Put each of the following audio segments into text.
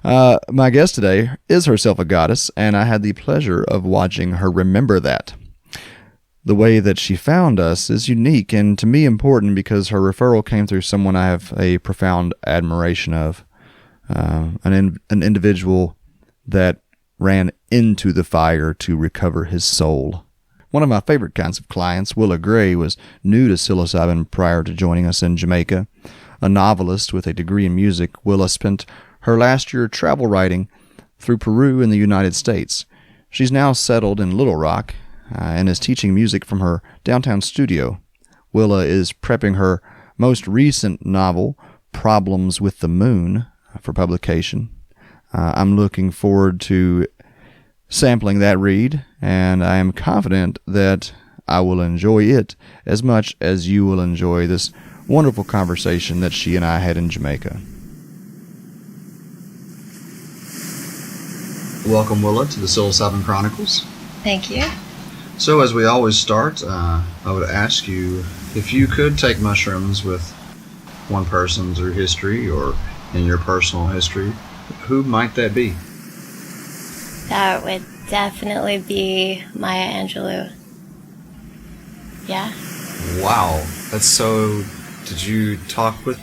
My guest today is herself a goddess, and I had the pleasure of watching her remember that. The way that she found us is unique and to me important because her referral came through someone I have a profound admiration of, an individual that ran into the fire to recover his soul. One of my favorite kinds of clients, Willa Gray, was new to psilocybin prior to joining us in Jamaica. A novelist with a degree in music, Willa spent her last year travel writing through Peru and the United States. She's now settled in Little Rock and is teaching music from her downtown studio. Willa is prepping her most recent novel, Problems with the Moon, for publication. I'm looking forward to sampling that read, and I am confident that I will enjoy it as much as you will enjoy this wonderful conversation that she and I had in Jamaica. Welcome, Willa, to the Psilocybin Chronicles. Thank you. So, as we always start, I would ask you if you could take mushrooms with one person through history or in your personal history, who might that be? That would definitely be Maya Angelou. Yeah. Wow. That's so... Did you talk with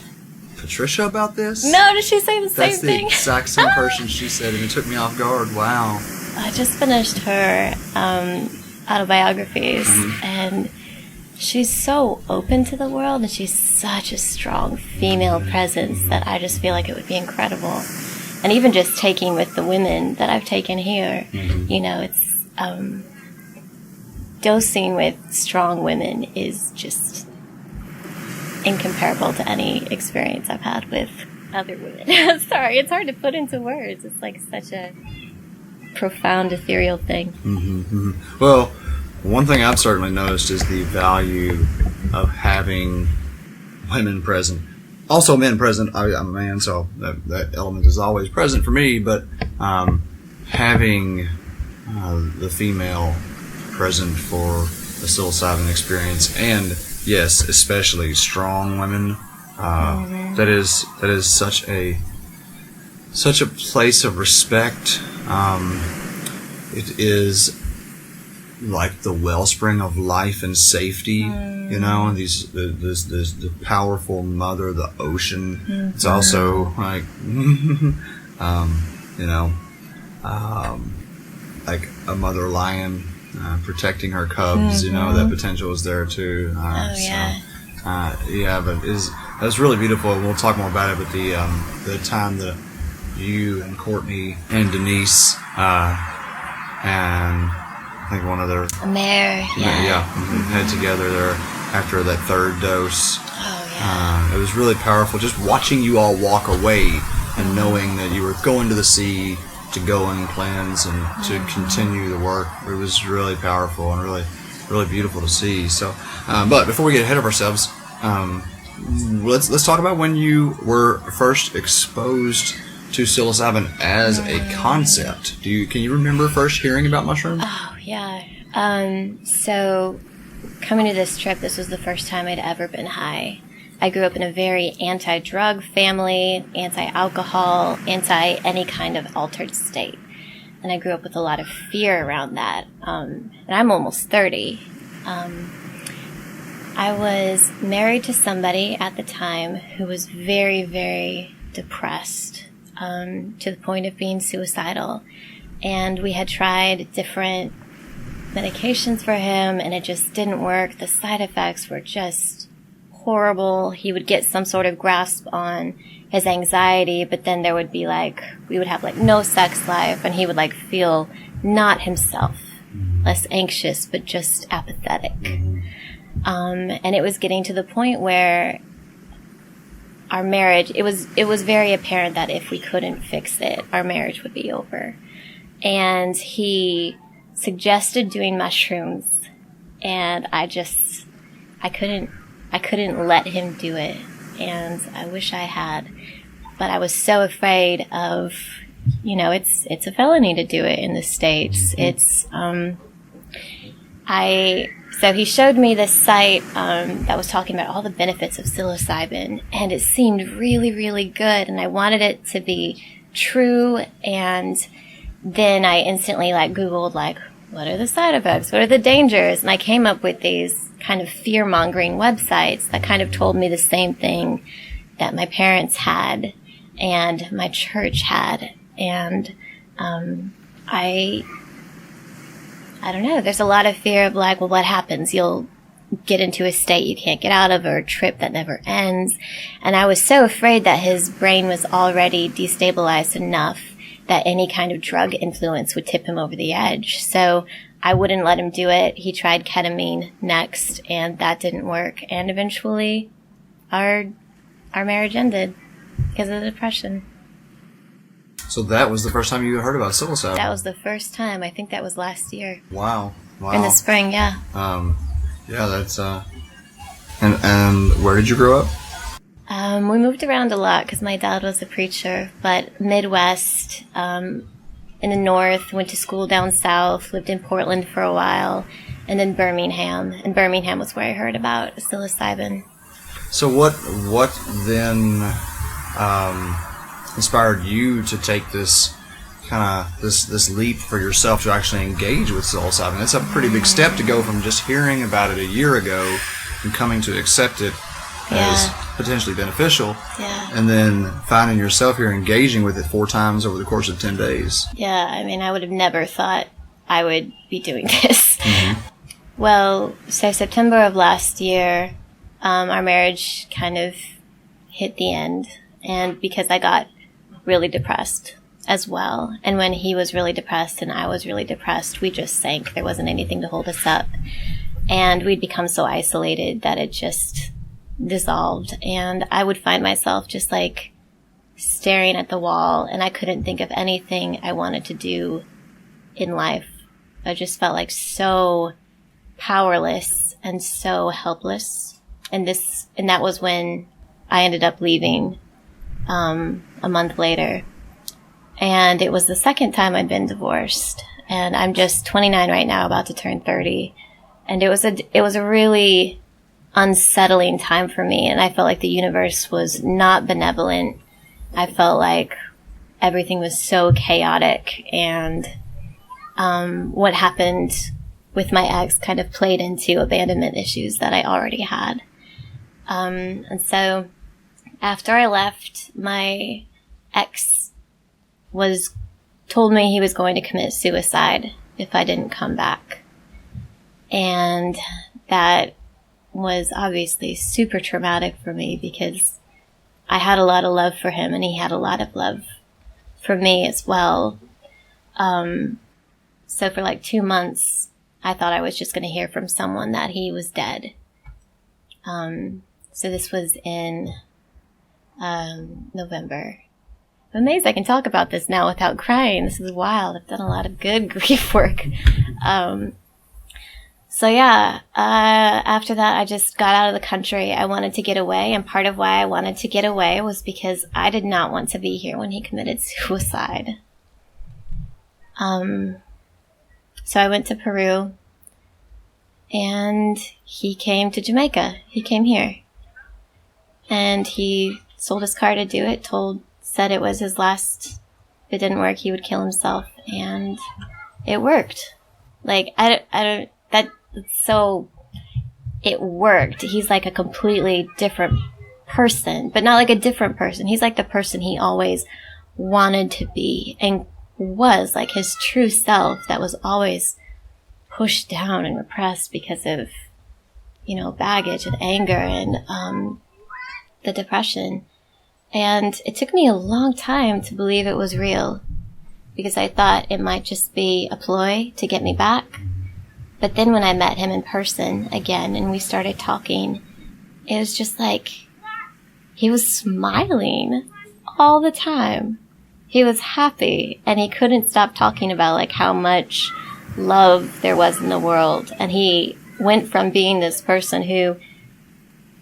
Patricia about this? No, did she say the same That's the thing? exact same person she said, and it took me off guard. Wow. I just finished her autobiographies, and she's so open to the world, and she's such a strong female presence that I just feel like it would be incredible. And even just taking with the women that I've taken here, you know, it's dosing with strong women is just incomparable to any experience I've had with other women. Sorry, it's hard to put into words. It's like such a profound, ethereal thing. Well, one thing I've certainly noticed is the value of having women present. Also men present. I'm a man, so that element is always present for me, but having the female present for the psilocybin experience, and yes, especially strong women, that is such a place of respect. It is like the wellspring of life and safety, you know, and the powerful mother, the ocean. It's also like, you know, like a mother lion protecting her cubs, you know, that potential is there too. Yeah. But that's really beautiful. We'll talk more about it, but the time that you and Courtney and Denise and I think one other Mare, had together there after that third dose. Oh yeah. It was really powerful just watching you all walk away and knowing that you were going to the sea to go and cleanse and to continue the work. It was really powerful and really, really beautiful to see. So, but before we get ahead of ourselves, let's talk about when you were first exposed to psilocybin as a concept. Can you remember first hearing about mushrooms? Oh yeah. So coming to this trip, this was the first time I'd ever been high. I grew up in a very anti-drug family, anti-alcohol, anti-any kind of altered state. And I grew up with a lot of fear around that. And I'm almost 30. I was married to somebody at the time who was very, very depressed, to the point of being suicidal. And we had tried different medications for him, and it just didn't work. The side effects were just horrible. He would get some sort of grasp on his anxiety, but then there would be we would have no sex life, and he would feel not himself, less anxious, but just apathetic. And it was getting to the point where our marriage, it was very apparent that if we couldn't fix it, our marriage would be over. And he suggested doing mushrooms, and I couldn't let him do it, and I wish I had, but I was so afraid of, it's a felony to do it in the States. So he showed me this site that was talking about all the benefits of psilocybin, and it seemed really, really good, and I wanted it to be true. And then I instantly Googled what are the side effects? What are the dangers? And I came up with these kind of fear-mongering websites that kind of told me the same thing that my parents had and my church had. And I don't know. There's a lot of fear of what happens? You'll get into a state you can't get out of, or a trip that never ends. And I was so afraid that his brain was already destabilized enough that any kind of drug influence would tip him over the edge. So I wouldn't let him do it. He tried ketamine next, and that didn't work. And eventually our marriage ended because of the depression. So that was the first time you heard about psilocybin? That was the first time. I think that was last year. Wow. In the spring, yeah. Yeah, that's and where did you grow up? We moved around a lot because my dad was a preacher, but Midwest, in the north, went to school down south, lived in Portland for a while, and then Birmingham. And Birmingham was where I heard about psilocybin. So what then inspired you to take this this leap for yourself to actually engage with psilocybin? It's a pretty big step to go from just hearing about it a year ago and coming to accept it as potentially beneficial, and then finding yourself here engaging with it 4 times over the course of 10 days. Yeah, I mean, I would have never thought I would be doing this. Mm-hmm. Well, so September of last year, our marriage kind of hit the end, and because I got really depressed as well. And when he was really depressed and I was really depressed, we just sank. There wasn't anything to hold us up. And we'd become so isolated that it just dissolved. And I would find myself just staring at the wall, and I couldn't think of anything I wanted to do in life. I just felt so powerless and so helpless. And that was when I ended up leaving, a month later. And it was the second time I'd been divorced. And I'm just 29 right now, about to turn 30. And it was a really unsettling time for me. And I felt like the universe was not benevolent. I felt like everything was so chaotic. And what happened with my ex kind of played into abandonment issues that I already had. And so after I left, my ex told me he was going to commit suicide if I didn't come back. And that was obviously super traumatic for me because I had a lot of love for him and he had a lot of love for me as well. So for 2 months, I thought I was just going to hear from someone that he was dead. So this was in November. I'm amazed I can talk about this now without crying. This is wild. I've done a lot of good grief work. After that, I just got out of the country. I wanted to get away, and part of why I wanted to get away was because I did not want to be here when he committed suicide. So I went to Peru, and he came to Jamaica. He came here. And he sold his car to do it, said it was his last. If it didn't work, he would kill himself, and it worked. It worked. He's a completely different person, but not a different person. He's the person he always wanted to be and was his true self that was always pushed down and repressed because of, baggage and anger and, the depression. And it took me a long time to believe it was real because I thought it might just be a ploy to get me back. But then when I met him in person again and we started talking, it was just he was smiling all the time. He was happy and he couldn't stop talking about how much love there was in the world. And he went from being this person who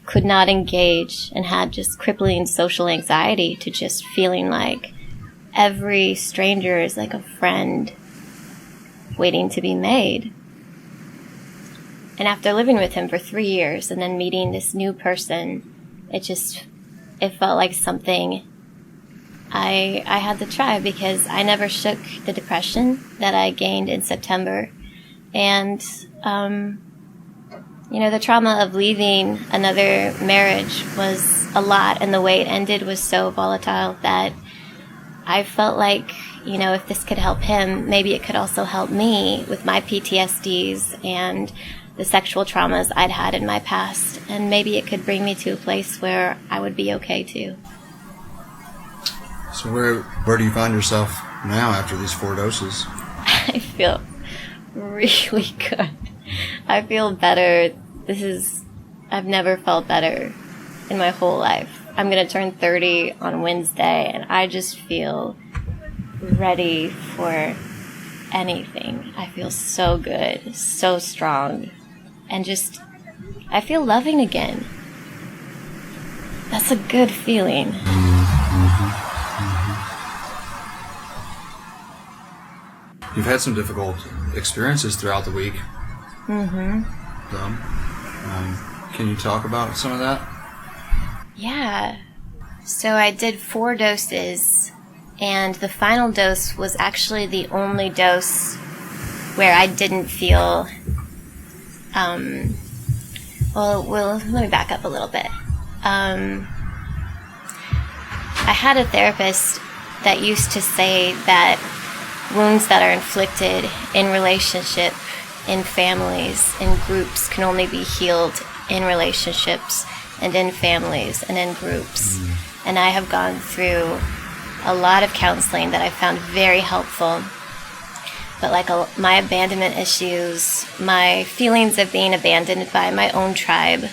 could not engage and had just crippling social anxiety to just feeling every stranger is a friend waiting to be made. And after living with him for 3 years and then meeting this new person, it felt like something I had to try, because I never shook the depression that I gained in September. And, the trauma of leaving another marriage was a lot, and the way it ended was so volatile that I felt like, if this could help him, maybe it could also help me with my PTSDs and the sexual traumas I'd had in my past. And maybe it could bring me to a place where I would be okay too. So where do you find yourself now after these 4 doses? I feel really good. I feel better. I've never felt better in my whole life. I'm going to turn 30 on Wednesday, and I just feel ready for anything. I feel so good, so strong, and I feel loving again. That's a good feeling. You've had some difficult experiences throughout the week. Can you talk about some of that? Yeah. So I did 4 doses, and the final dose was actually the only dose where I didn't feel, let me back up a little bit. I had a therapist that used to say that wounds that are inflicted in relationship, in families, in groups, can only be healed in relationships and in families and in groups. And I have gone through a lot of counseling that I found very helpful. But my abandonment issues, my feelings of being abandoned by my own tribe,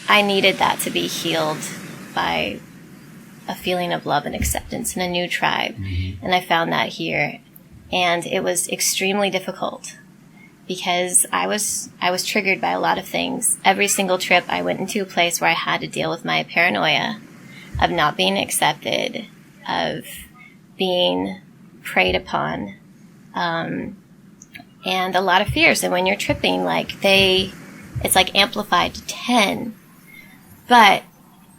I needed that to be healed by a feeling of love and acceptance in a new tribe. And I found that here. And it was extremely difficult, because I was triggered by a lot of things. Every single trip I went into a place where I had to deal with my paranoia of not being accepted, of being preyed upon, and a lot of fears. And when you're tripping, it's amplified to 10. But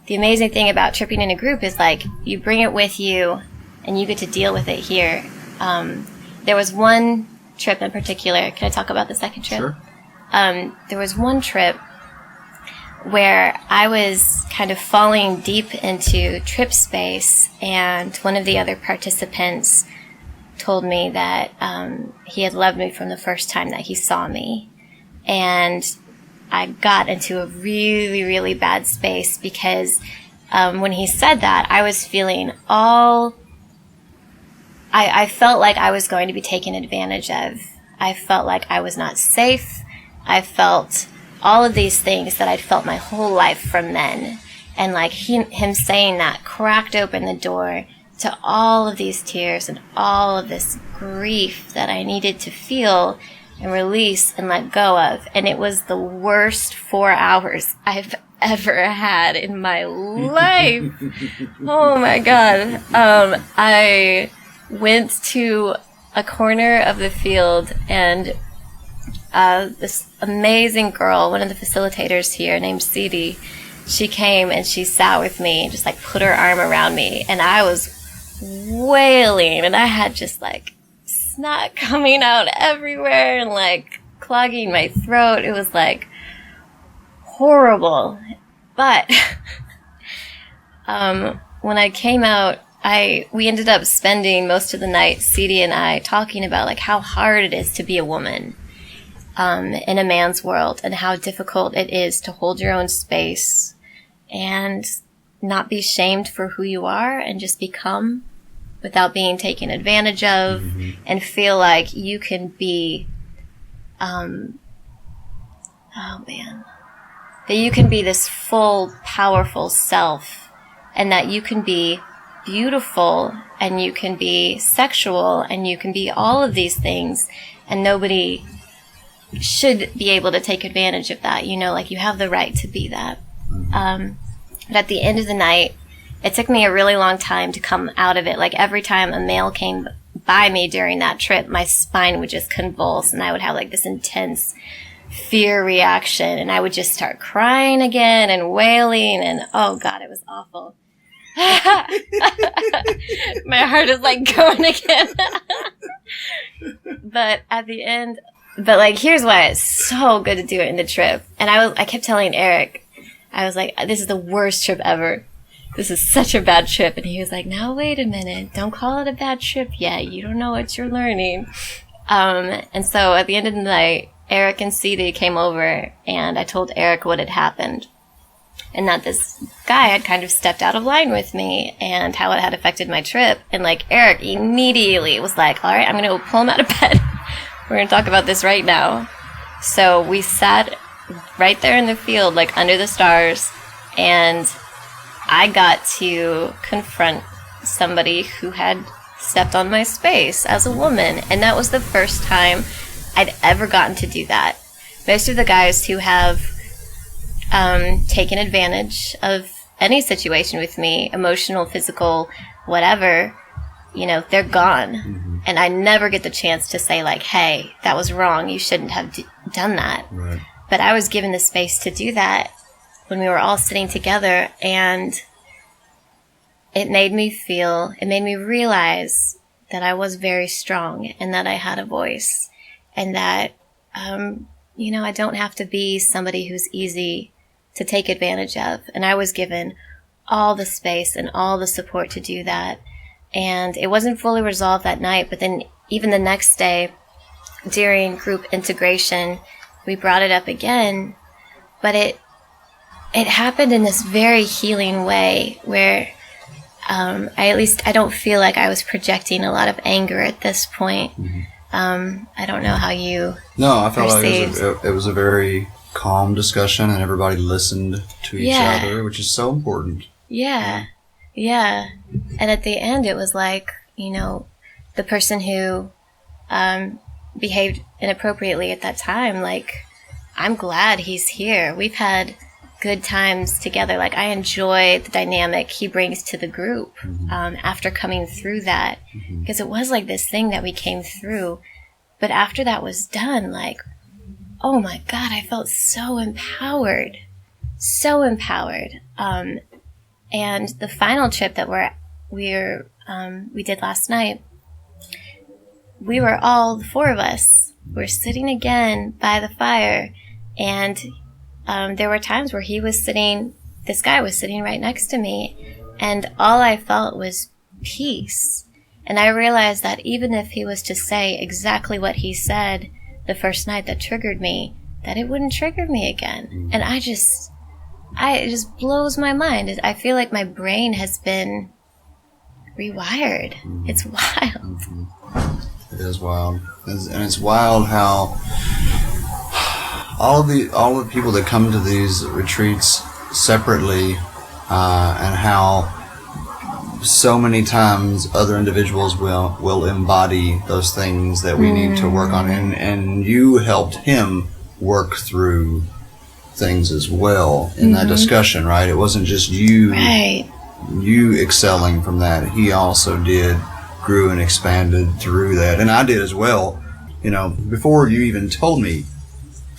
the amazing thing about tripping in a group is you bring it with you and you get to deal with it here. There was one trip in particular. Can I talk about the second trip? Sure. There was one trip where I was kind of falling deep into trip space, and one of the other participants told me that he had loved me from the first time that he saw me. And I got into a really, really bad space, because when he said that, I was feeling I felt like I was going to be taken advantage of. I felt like I was not safe. I felt all of these things that I'd felt my whole life from men. And him saying that cracked open the door to all of these tears and all of this grief that I needed to feel and release and let go of. And it was the worst 4 hours I've ever had in my life. Oh my God. I went to a corner of the field, and this amazing girl, one of the facilitators here named Cede, she came and she sat with me and just put her arm around me, and I was wailing, and I had just snot coming out everywhere and clogging my throat. It was horrible. But when I came out, we ended up spending most of the night, Cede and I, talking about how hard it is to be a woman in a man's world, and how difficult it is to hold your own space and not be shamed for who you are, and just become without being taken advantage of, and feel like you can be, that you can be this full, powerful self, and that you can be beautiful, and you can be sexual, and you can be all of these things, and nobody should be able to take advantage of that. You have the right to be that. But at the end of the night, it took me a really long time to come out of it. Every time a male came by me during that trip, my spine would just convulse, and I would have this intense fear reaction, and I would just start crying again and wailing, and oh God, it was awful. My heart is like going again. But at the end, like, here's why it's so good to do it in the trip. And I kept telling Eric, I was like, this is the worst trip ever. This is such a bad trip. And he was like, now wait a minute, don't call it a bad trip yet. You don't know what you're learning. And so at the end of the night, Eric and CD came over, and I told Eric what had happened. And that this guy had kind of stepped out of line with me and how it had affected my trip. And like, Eric immediately was like, all right, I'm going to pull him out of bed. We're going to talk about this right now. So we sat right there in the field, like under the stars, and I got to confront somebody who had stepped on my space as a woman. And that was the first time I'd ever gotten to do that. Most of the guys who have taken advantage of any situation with me, emotional, physical, whatever, you know, they're gone. Mm-hmm. And I never get the chance to say, like, hey, that was wrong. You shouldn't have done that. Right. But I was given the space to do that when we were all sitting together, and it made me realize that I was very strong and that I had a voice, and that, you know, I don't have to be somebody who's easy to take advantage of. And I was given all the space and all the support to do that. And it wasn't fully resolved that night, but then even the next day during group integration, we brought it up again, but it happened in this very healing way where I don't feel like I was projecting a lot of anger at this point. Mm-hmm. I don't know how you I felt perceived. Like it was a very calm discussion, and everybody listened to each other, which is so important. Yeah. And at the end, it was like, you know, the person who behaved inappropriately at that time, like, I'm glad he's here. We've had good times together. Like, I enjoy the dynamic he brings to the group after coming through that, because it was like this thing that we came through. But after that was done, like, oh my God, I felt so empowered. And the final trip that we did last night, we were all, the four of us, were sitting again by the fire, and there were times where this guy was sitting right next to me, and all I felt was peace. And I realized that even if he was to say exactly what he said the first night that triggered me, that it wouldn't trigger me again. And it just blows my mind. I feel like my brain has been rewired. It's wild. It is wild. And it's wild how all the people that come to these retreats separately, and how so many times other individuals will embody those things that we need to work on, and you helped him work through things as well in that discussion, right? It wasn't just you excelling from that. He also grew and expanded through that, and I did as well. You know, before you even told me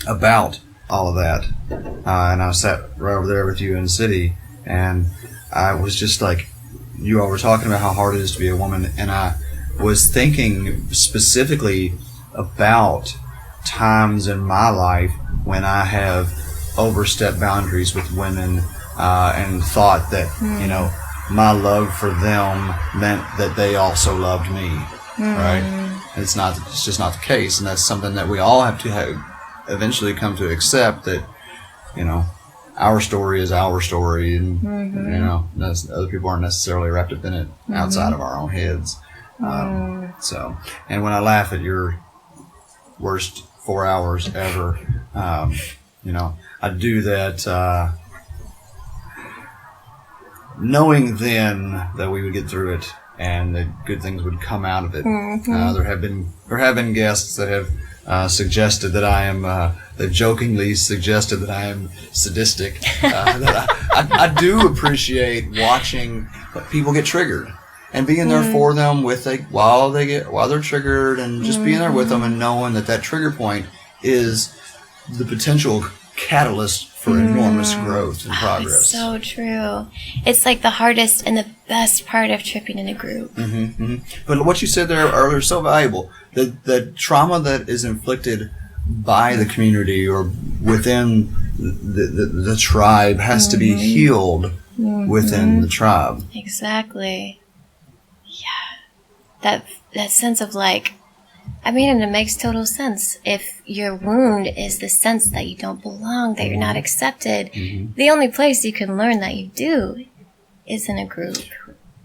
about all of that, and I sat right over there with you in the city, and I was just like, you all were talking about how hard it is to be a woman, and I was thinking specifically about times in my life when I have overstepped boundaries with women, and thought that, you know, my love for them meant that they also loved me, right? It's just not the case, and that's something that we all have to eventually come to accept, that, you know, our story is our story, and you know, other people aren't necessarily wrapped up in it outside of our own heads. So, and when I laugh at your worst 4 hours ever, you know, I do that knowing then that we would get through it and that good things would come out of it. There have been guests that have suggested that I am. They've jokingly suggested that I am sadistic. That I do appreciate watching people get triggered and being there for them while they're triggered, and just being there with them and knowing that trigger point is the potential catalyst for enormous growth and progress. It's so true. It's like the hardest and the best part of tripping in a group. But what you said there earlier is so valuable. The trauma that is inflicted by the community or within the tribe has to be healed within the tribe. Exactly. Yeah. That sense of like, I mean, and it makes total sense. If your wound is the sense that you don't belong, that you're not accepted, the only place you can learn that you do is in a group,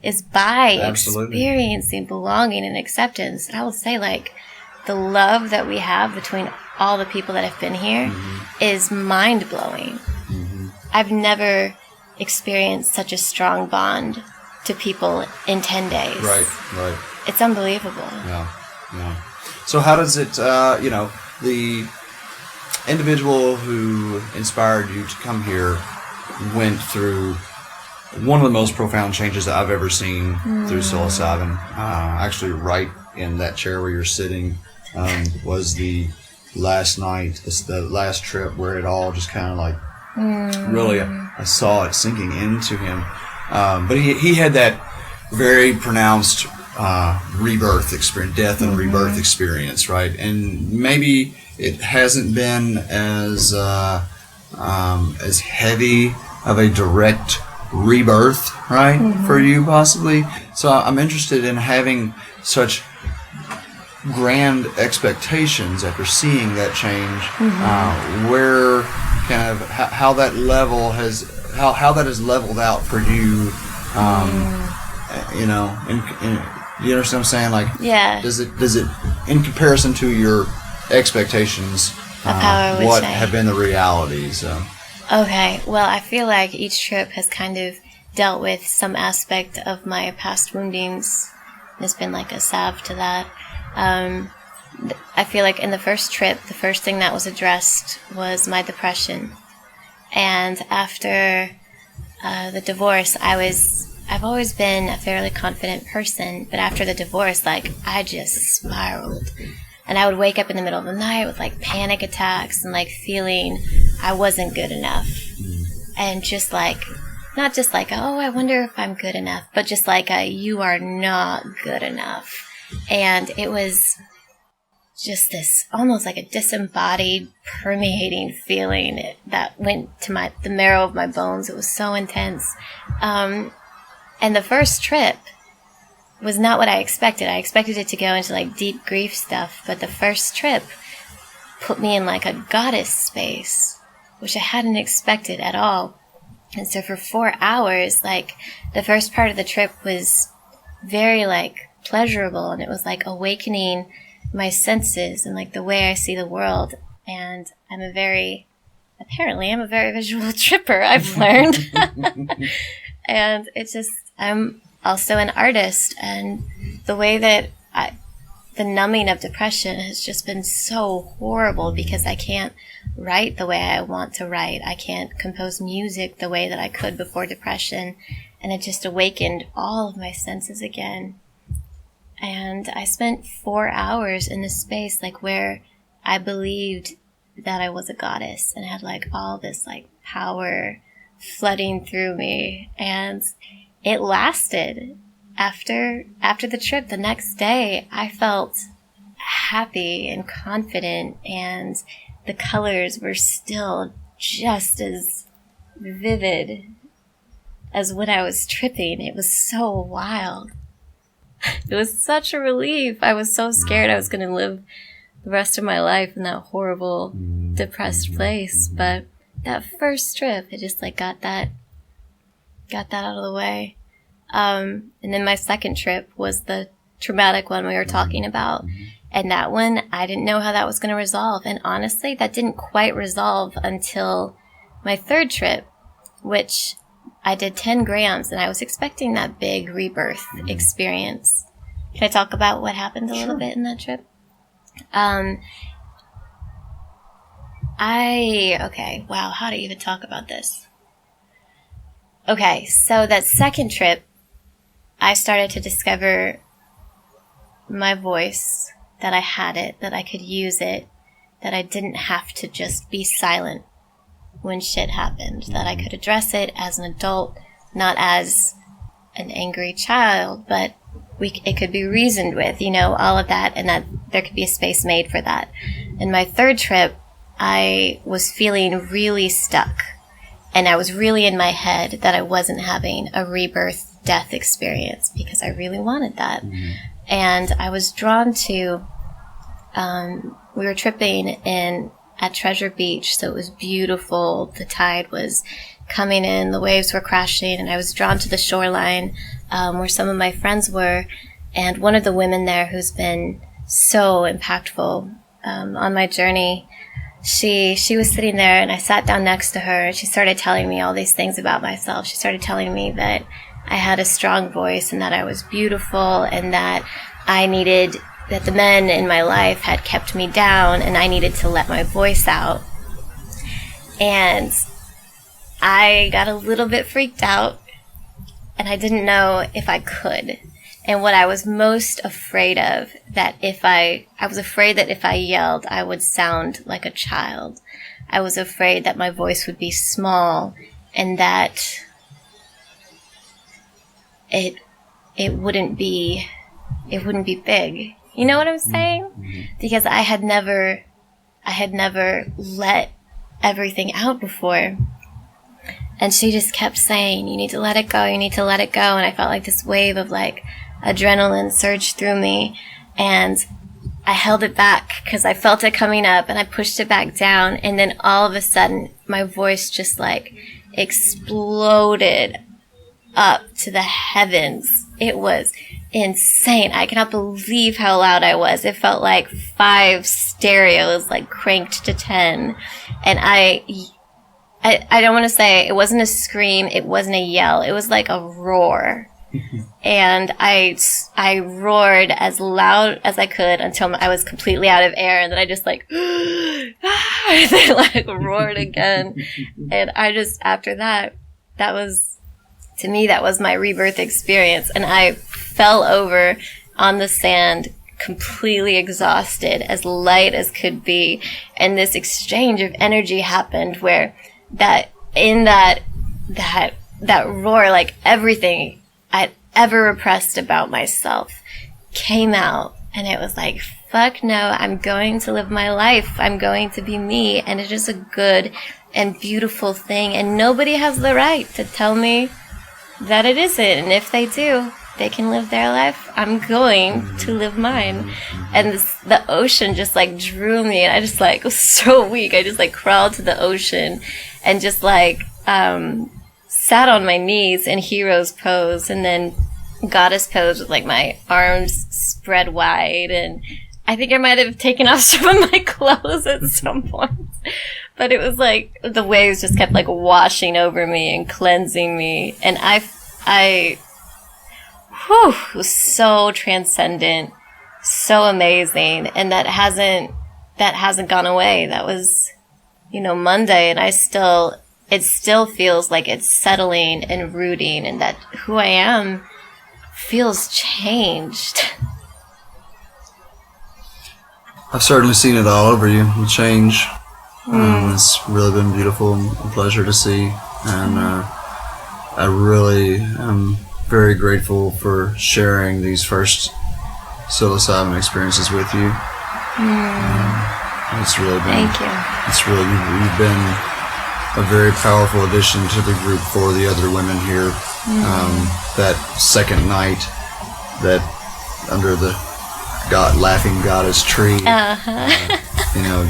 is by experiencing belonging and acceptance. And I will say, like, the love that we have between all the people that have been here is mind-blowing. I've never experienced such a strong bond to people in 10 days. Right. It's unbelievable. Yeah. So how does it, the individual who inspired you to come here went through one of the most profound changes that I've ever seen through psilocybin. Actually, right in that chair where you're sitting was the last night, the last trip where it all just kind of like really, I saw it sinking into him. But he had that very pronounced rebirth experience, death and rebirth experience, right? And maybe it hasn't been as heavy of a direct rebirth, right, for you possibly. So I'm interested in having such grand expectations after seeing that change, where kind of how that level has how that has leveled out for you, you understand what I'm saying? Like, does it in comparison to your expectations, what have been the realities? Okay, well, I feel like each trip has kind of dealt with some aspect of my past woundings. There's been like a salve to that. I feel like in the first trip, the first thing that was addressed was my depression. And after the divorce, I've always been a fairly confident person, but after the divorce, like, I just spiraled. And I would wake up in the middle of the night with, like, panic attacks and, like, feeling I wasn't good enough. And just, like, not just like, oh, I wonder if I'm good enough, but just like, you are not good enough. And it was just this almost like a disembodied, permeating feeling that went to the marrow of my bones. It was so intense. And the first trip was not what I expected. I expected it to go into like deep grief stuff, but the first trip put me in like a goddess space, which I hadn't expected at all. And so for 4 hours, like, the first part of the trip was very like pleasurable, and it was like awakening my senses and like the way I see the world. And I'm a very visual tripper, I've learned. And it's just, I'm also an artist, and the way that the numbing of depression has just been so horrible because I can't write the way I want to write. I can't compose music the way that I could before depression. And it just awakened all of my senses again. And I spent 4 hours in this space, like, where I believed that I was a goddess and had like all this like power flooding through me. And it lasted. After the trip, the next day, I felt happy and confident, and the colors were still just as vivid as when I was tripping. It was so wild. It was such a relief. I was so scared I was going to live the rest of my life in that horrible, depressed place. But that first trip, it just like got that out of the way. And then my second trip was the traumatic one we were talking about. And that one, I didn't know how that was going to resolve. And honestly, that didn't quite resolve until my third trip, which I did 10 grams, and I was expecting that big rebirth experience. Can I talk about what happened a little bit in that trip? Okay, wow, how to even talk about this? Okay, so that second trip, I started to discover my voice, that I had it, that I could use it, that I didn't have to just be silent when shit happened, that I could address it as an adult, not as an angry child, but it could be reasoned with, all of that, and that there could be a space made for that. In my third trip, I was feeling really stuck, and I was really in my head that I wasn't having a rebirth death experience because I really wanted that. And I was drawn to, we were tripping at Treasure Beach, so it was beautiful. The tide was coming in, the waves were crashing, and I was drawn to the shoreline where some of my friends were. And one of the women there who's been so impactful on my journey, she was sitting there, and I sat down next to her, and she started telling me all these things about myself. She started telling me that I had a strong voice and that I was beautiful, and that that the men in my life had kept me down, and I needed to let my voice out. And I got a little bit freaked out, and I didn't know if I could. And what I was most afraid of, I was afraid that if I yelled, I would sound like a child. I was afraid that my voice would be small, and that it wouldn't be big. You know what I'm saying? Because I had never let everything out before. And she just kept saying, you need to let it go, you need to let it go. And I felt like this wave of adrenaline surged through me. And I held it back because I felt it coming up, and I pushed it back down. And then all of a sudden, my voice just exploded up to the heavens. It was insane. I cannot believe how loud I was. It felt like 5 stereos cranked to 10. And I don't want to say it wasn't a scream, it wasn't a yell, it was like a roar. And I roared as loud as I could until I was completely out of air, and then I just and then roared again. And I just, after that was, to me, that was my rebirth experience. And I fell over on the sand, completely exhausted, as light as could be. And this exchange of energy happened where that roar, everything I'd ever repressed about myself came out. And it was fuck no, I'm going to live my life. I'm going to be me. And it is a good and beautiful thing. And nobody has the right to tell me that it isn't. And if they do, they can live their life. I'm going to live mine. And the ocean just drew me, and I just was so weak. I just crawled to the ocean and just sat on my knees in hero's pose, and then goddess pose with my arms spread wide. And I think I might have taken off some of my clothes at some point. But it was the waves just kept washing over me and cleansing me. And it was so transcendent, so amazing. And that hasn't gone away. That was, Monday, and it still feels like it's settling and rooting, and that who I am feels changed. I've certainly seen it all over you, the change. It's really been beautiful and a pleasure to see, and I really am very grateful for sharing these first psilocybin experiences with you. It's really been, Thank you. It's really, you've been a very powerful addition to the group for the other women here. That second night, that under the laughing goddess tree,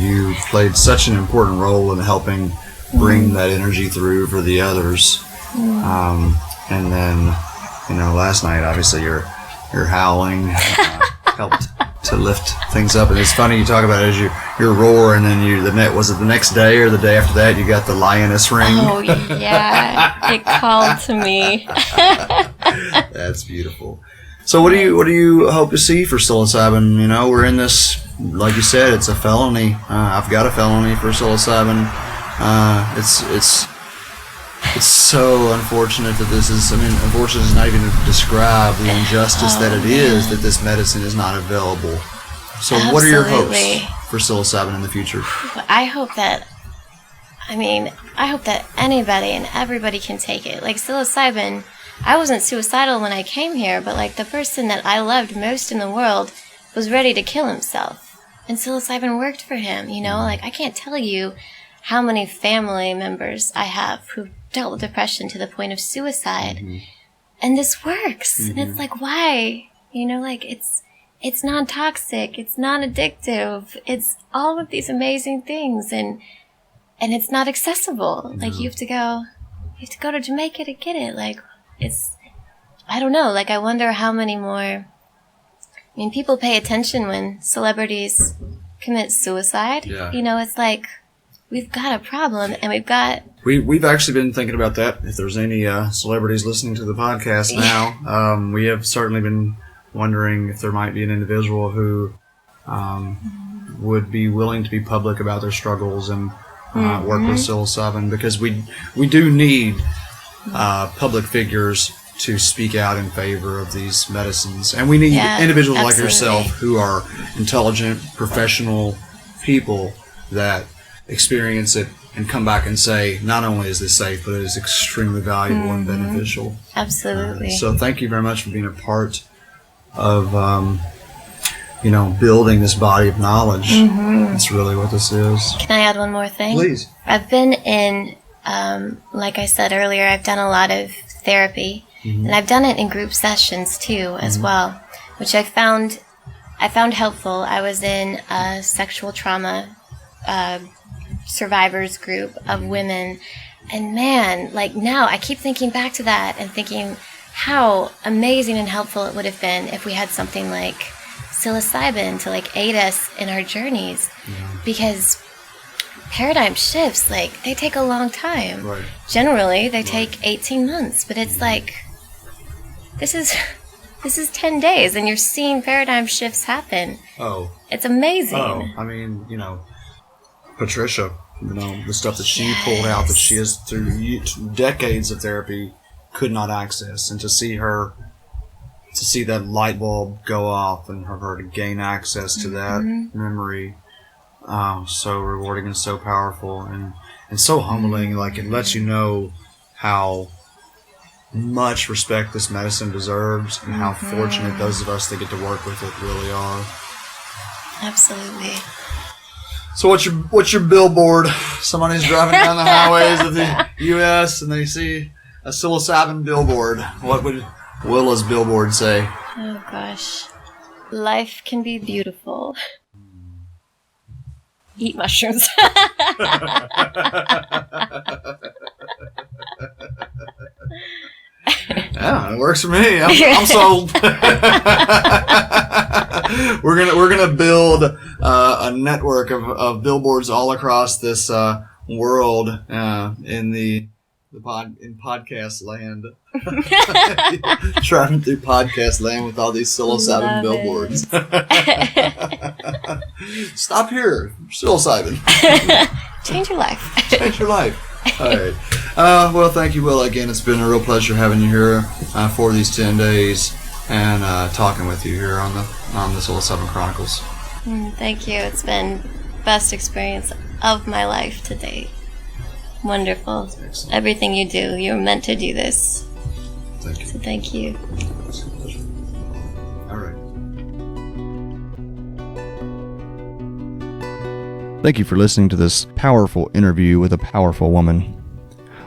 you played such an important role in helping bring that energy through for the others. And then, last night, obviously, your howling helped to lift things up. And it's funny you talk about it as your roar, and then was it the next day or the day after that you got the lioness ring? Oh yeah, it called to me. That's beautiful. So what do you hope to see for psilocybin? We're in this, like you said, it's a felony. I've got a felony for psilocybin. It's so unfortunate that this is, unfortunate is not even to describe the injustice that it is that this medicine is not available. So What are your hopes for psilocybin in the future? I hope that I mean, I hope that anybody and everybody can take it. Like psilocybin, I wasn't suicidal when I came here, but like the person that I loved most in the world was ready to kill himself. And psilocybin worked for him, you know? Like I can't tell you how many family members I have who dealt with depression to the point of suicide. And this works. And it's like, why? You know, like it's non-toxic, it's non-addictive, it's all of these amazing things, and it's not accessible. Like you have to go to Jamaica to get it. Like I don't know, like I wonder how many more, I mean, people pay attention when celebrities commit suicide. Yeah. You know, it's like, we've got a problem, and We've actually been thinking about that. If there's any celebrities listening to the podcast now, we have certainly been wondering if there might be an individual who would be willing to be public about their struggles and work with psilocybin, because we do need public figures to speak out in favor of these medicines, and we need individuals like yourself who are intelligent, professional people that experience it and come back and say, not only is this safe, but it is extremely valuable and beneficial. Absolutely. So thank you very much for being a part of, building this body of knowledge. That's really what this is. Can I add one more thing? Please. I've been in, like I said earlier, I've done a lot of therapy, and I've done it in group sessions too, as well, which I found helpful. I was in a sexual trauma survivors group of women, and man, like now I keep thinking back to that and thinking how amazing and helpful it would have been if we had something like psilocybin to like aid us in our journeys, because paradigm shifts, like they take a long time. Right. Generally they take 18 months, but it's like this is 10 days and you're seeing paradigm shifts happen. It's amazing. I mean, Patricia, the stuff that she pulled out, that she has through decades of therapy could not access, and to see that light bulb go off and her to gain access to that memory, so rewarding and so powerful and so humbling. Like, it lets you know how much respect this medicine deserves and how fortunate those of us that get to work with it really are. Absolutely. So what's your billboard? Somebody's driving down the highways of the U.S. and they see a psilocybin billboard. What would Willa's billboard say? Oh gosh, life can be beautiful. Eat mushrooms. Yeah, it works for me. I'm sold. We're gonna build a network of billboards all across this world in podcast land. Driving through podcast land with all these psilocybin billboards. Stop here, psilocybin. Change your life. Change your life. All right. Well, thank you, Will. Again, it's been a real pleasure having you here for these 10 days and talking with you here on the Psilocybin Chronicles. Thank you. It's been the best experience of my life to date. Wonderful. Excellent. Everything you do, you're meant to do this. Thank you. So thank you. All right. Thank you for listening to this powerful interview with a powerful woman.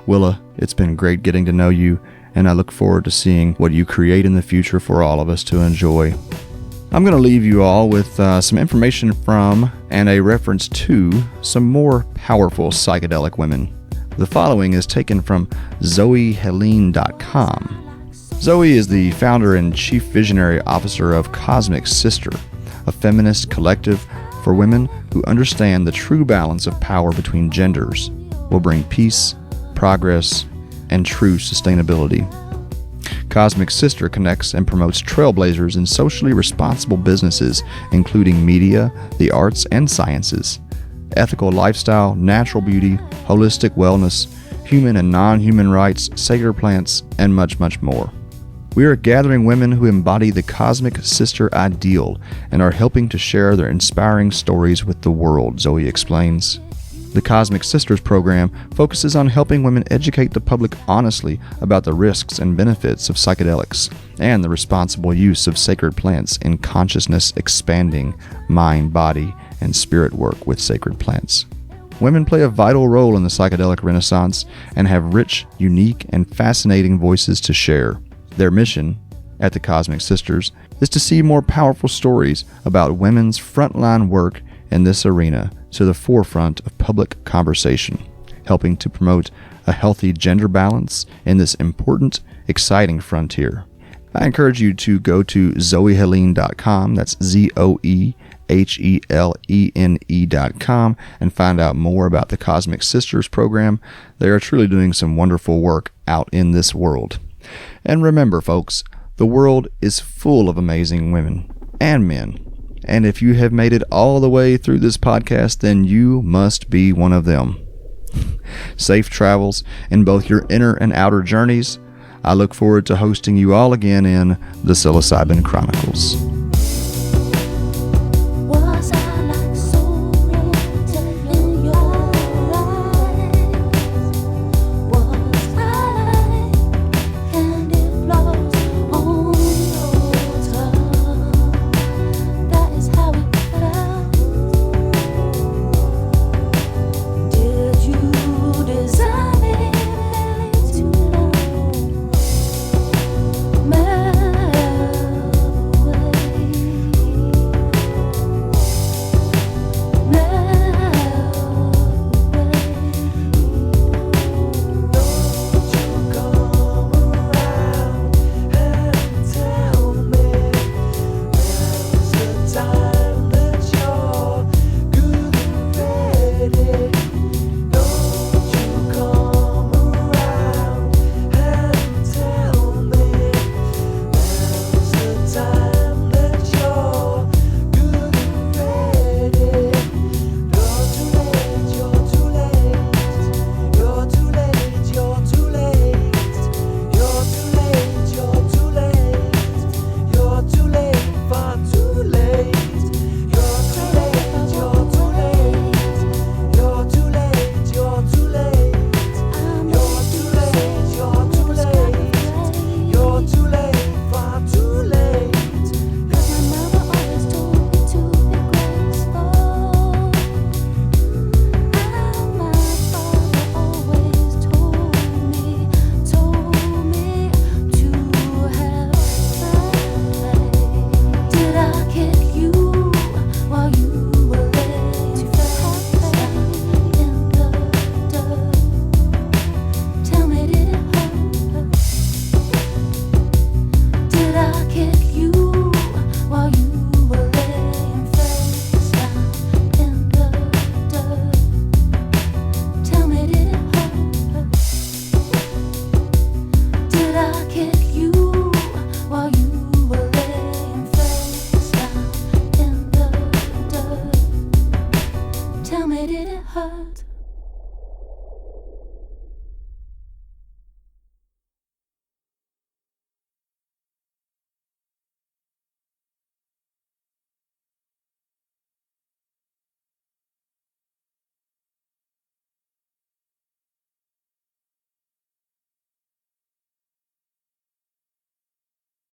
Willa, it's been great getting to know you, and I look forward to seeing what you create in the future for all of us to enjoy. I'm going to leave you all with some information from and a reference to some more powerful psychedelic women. The following is taken from ZoeHelene.com. Zoe is the founder and chief visionary officer of Cosmic Sister, a feminist collective for women who understand the true balance of power between genders will bring peace, progress, and true sustainability. Cosmic Sister connects and promotes trailblazers in socially responsible businesses, including media, the arts, and sciences, ethical lifestyle, natural beauty, holistic wellness, human and non-human rights, sacred plants, and much, much more. We are gathering women who embody the Cosmic Sister ideal and are helping to share their inspiring stories with the world, Zoe explains. The Cosmic Sisters program focuses on helping women educate the public honestly about the risks and benefits of psychedelics and the responsible use of sacred plants in consciousness expanding mind, body, and spirit work with sacred plants. Women play a vital role in the psychedelic renaissance and have rich, unique, and fascinating voices to share. Their mission at the Cosmic Sisters is to see more powerful stories about women's frontline work in this arena to the forefront of public conversation, helping to promote a healthy gender balance in this important, exciting frontier. I encourage you to go to zoehelene.com, that's ZOEHELENE.com, and find out more about the Cosmic Sisters program. They are truly doing some wonderful work out in this world. And remember, folks, the world is full of amazing women and men. And if you have made it all the way through this podcast, then you must be one of them. Safe travels in both your inner and outer journeys. I look forward to hosting you all again in the Psilocybin Chronicles. Tell me, did it hurt?